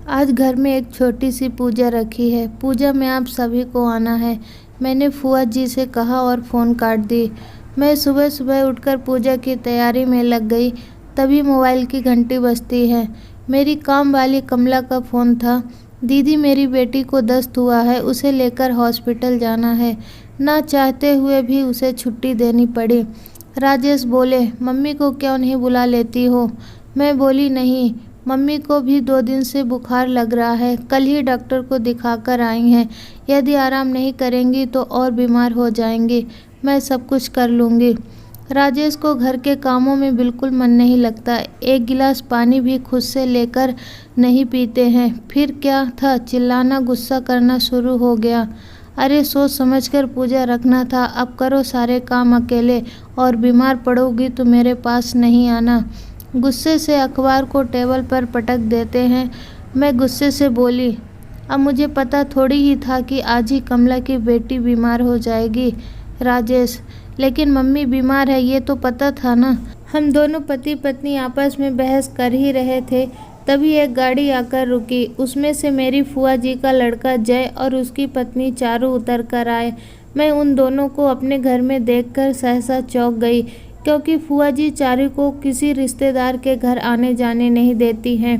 आज घर में एक छोटी सी पूजा रखी है। पूजा में आप सभी को आना है, मैंने फूआ जी से कहा और फ़ोन काट दी। मैं सुबह सुबह उठकर पूजा की तैयारी में लग गई, तभी मोबाइल की घंटी बजती है। मेरी काम वाली कमला का फ़ोन था। दीदी, मेरी बेटी को दस्त हुआ है, उसे लेकर हॉस्पिटल जाना है। ना चाहते हुए भी उसे छुट्टी देनी पड़ी। राजेश बोले, मम्मी को क्यों नहीं बुला लेती हो? मैं बोली, नहीं, मम्मी को भी 2 दिन से बुखार लग रहा है, कल ही डॉक्टर को दिखाकर आई हैं। यदि आराम नहीं करेंगी तो और बीमार हो जाएंगी। मैं सब कुछ कर लूँगी। राजेश को घर के कामों में बिल्कुल मन नहीं लगता। एक गिलास पानी भी खुद से लेकर नहीं पीते हैं। फिर क्या था, चिल्लाना, गुस्सा करना शुरू हो गया। अरे, सोच समझकर पूजा रखना था, अब करो सारे काम अकेले, और बीमार पड़ोगी तो मेरे पास नहीं आना। गुस्से से अखबार को टेबल पर पटक देते हैं। मैं गुस्से से बोली, अब मुझे पता थोड़ी ही था कि आज ही कमला की बेटी बीमार हो जाएगी। राजेश, लेकिन मम्मी बीमार है ये तो पता था ना। हम दोनों पति पत्नी आपस में बहस कर ही रहे थे, तभी एक गाड़ी आकर रुकी। उसमें से मेरी फूआ जी का लड़का जय और उसकी पत्नी चारू उतर कर आए। मैं उन दोनों को अपने घर में देखकर सहसा चौंक गई, क्योंकि फूआ जी चारू को किसी रिश्तेदार के घर आने जाने नहीं देती हैं,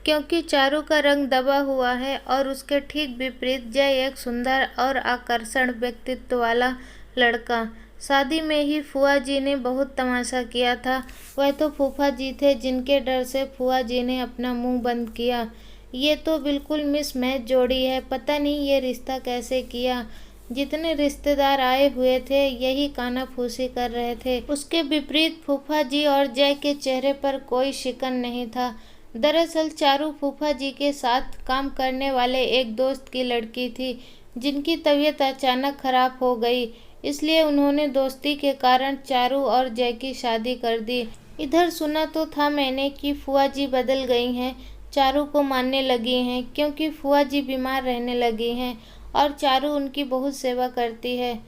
क्योंकि चारू का रंग दबा हुआ है और उसके ठीक विपरीत जय एक सुंदर और आकर्षण व्यक्तित्व वाला लड़का। शादी में ही फूआ जी ने बहुत तमाशा किया था। वह तो फूफा जी थे जिनके डर से फूआ जी ने अपना मुंह बंद किया। ये तो बिल्कुल मिसमैच जोड़ी है, पता नहीं ये रिश्ता कैसे किया। जितने रिश्तेदार आए हुए थे यही कानाफूसी कर रहे थे। उसके विपरीत फूफा जी और जय के चेहरे पर कोई शिकन नहीं था। दरअसल चारू फूफा जी के साथ काम करने वाले एक दोस्त की लड़की थी, जिनकी तबीयत अचानक खराब हो गई, इसलिए उन्होंने दोस्ती के कारण चारू और जय की शादी कर दी। इधर सुना तो था मैंने कि फूआ जी बदल गई हैं, चारू को मानने लगी हैं, क्योंकि फूआ जी बीमार रहने लगी हैं और चारू उनकी बहुत सेवा करती है।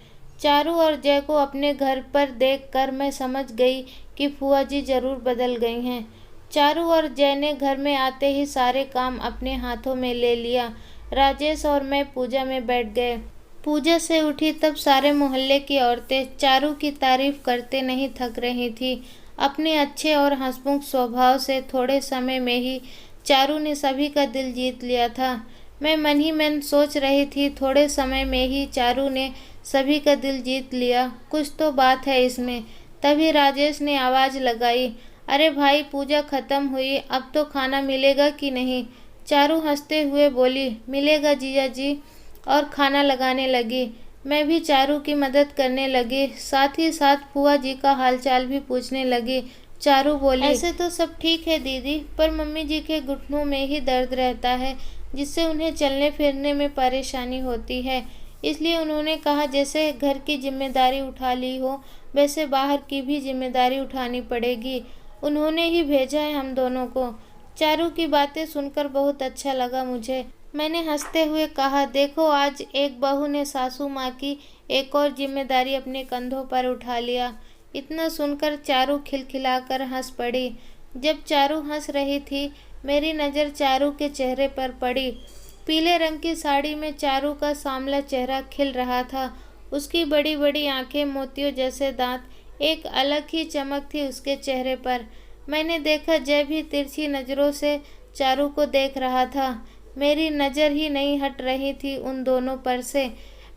चारू और जय को अपने घर पर देखकर मैं समझ गई कि फूआ जी जरूर बदल गई हैं। चारू और जय ने घर में आते ही सारे काम अपने हाथों में ले लिया। राजेश और मैं पूजा में बैठ गए। पूजा से उठी तब सारे मोहल्ले की औरतें चारू की तारीफ करते नहीं थक रही थी। अपने अच्छे और हंसमुख स्वभाव से थोड़े समय में ही चारू ने सभी का दिल जीत लिया था। मैं मन ही मन सोच रही थी, थोड़े समय में ही चारू ने सभी का दिल जीत लिया, कुछ तो बात है इसमें। तभी राजेश ने आवाज़ लगाई, अरे भाई, पूजा खत्म हुई, अब तो खाना मिलेगा कि नहीं? चारू हंसते हुए बोली, मिलेगा जीजा जी, और खाना लगाने लगी। मैं भी चारू की मदद करने लगी, साथ ही साथ फूआ जी का हालचाल भी पूछने लगी। चारू बोली, ऐसे तो सब ठीक है दीदी, पर मम्मी जी के घुटनों में ही दर्द रहता है, जिससे उन्हें चलने फिरने में परेशानी होती है। इसलिए उन्होंने कहा जैसे घर की जिम्मेदारी उठा ली हो, वैसे बाहर की भी जिम्मेदारी उठानी पड़ेगी। उन्होंने ही भेजा है हम दोनों को। चारू की बातें सुनकर बहुत अच्छा लगा मुझे। मैंने हंसते हुए कहा, देखो आज एक बहू ने सासू माँ की एक और जिम्मेदारी अपने कंधों पर उठा लिया। इतना सुनकर चारू खिलखिलाकर हंस पड़ी। जब चारू हंस रही थी, मेरी नज़र चारू के चेहरे पर पड़ी। पीले रंग की साड़ी में चारू का सांवला चेहरा खिल रहा था। उसकी बड़ी बड़ी आंखें, मोतियों जैसे दांत, एक अलग ही चमक थी उसके चेहरे पर। मैंने देखा जय भी तिरछी नज़रों से चारू को देख रहा था। मेरी नज़र ही नहीं हट रही थी उन दोनों पर से।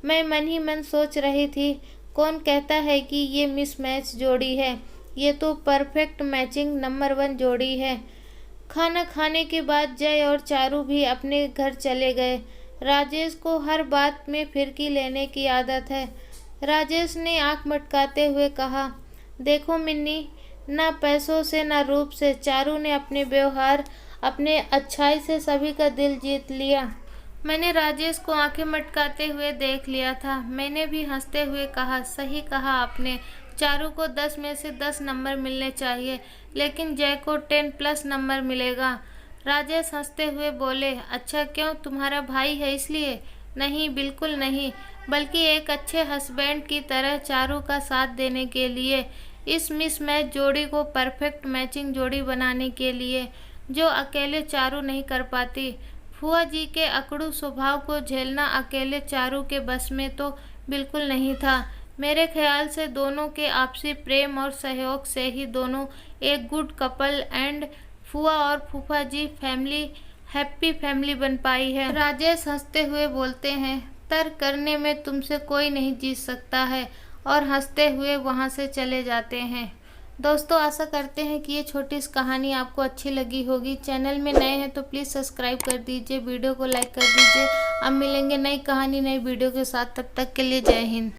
मैं मन ही मन सोच रही थी, कौन कहता है कि ये मिसमैच जोड़ी है, ये तो परफेक्ट मैचिंग नंबर 1 जोड़ी है। खाना खाने के बाद जय और चारू भी अपने घर चले गए। राजेश को हर बात में फिरकी लेने की आदत है। राजेश ने आंख मटकाते हुए कहा, देखो मिन्नी, ना पैसों से ना रूप से चारू ने अपने व्यवहार, अपने अच्छाई से सभी का दिल जीत लिया। मैंने राजेश को आंखें मटकाते हुए देख लिया था। मैंने भी हंसते हुए कहा, सही कहा आपने, चारू को 10 में से 10 नंबर मिलने चाहिए, लेकिन जय को 10+ नंबर मिलेगा। राजेश हंसते हुए बोले, अच्छा क्यों, तुम्हारा भाई है इसलिए? नहीं, बिल्कुल नहीं, बल्कि एक अच्छे हस्बैंड की तरह चारू का साथ देने के लिए, इस मिसमैच जोड़ी को परफेक्ट मैचिंग जोड़ी बनाने के लिए। जो अकेले चारू नहीं कर पाती। फूआ जी के अकड़ू स्वभाव को झेलना अकेले चारू के बस में तो बिल्कुल नहीं था। मेरे ख्याल से दोनों के आपसी प्रेम और सहयोग से ही दोनों एक गुड कपल एंड फूआ और फूफा जी फैमिली हैप्पी फैमिली बन पाई है। राजेश हंसते हुए बोलते हैं, तर्क करने में तुमसे कोई नहीं जीत सकता है, और हंसते हुए वहां से चले जाते हैं। दोस्तों, आशा करते हैं कि ये छोटी सी कहानी आपको अच्छी लगी होगी। चैनल में नए हैं तो प्लीज़ सब्सक्राइब कर दीजिए, वीडियो को लाइक कर दीजिए। अब मिलेंगे नई कहानी नई वीडियो के साथ, तब तक के लिए जय हिंद।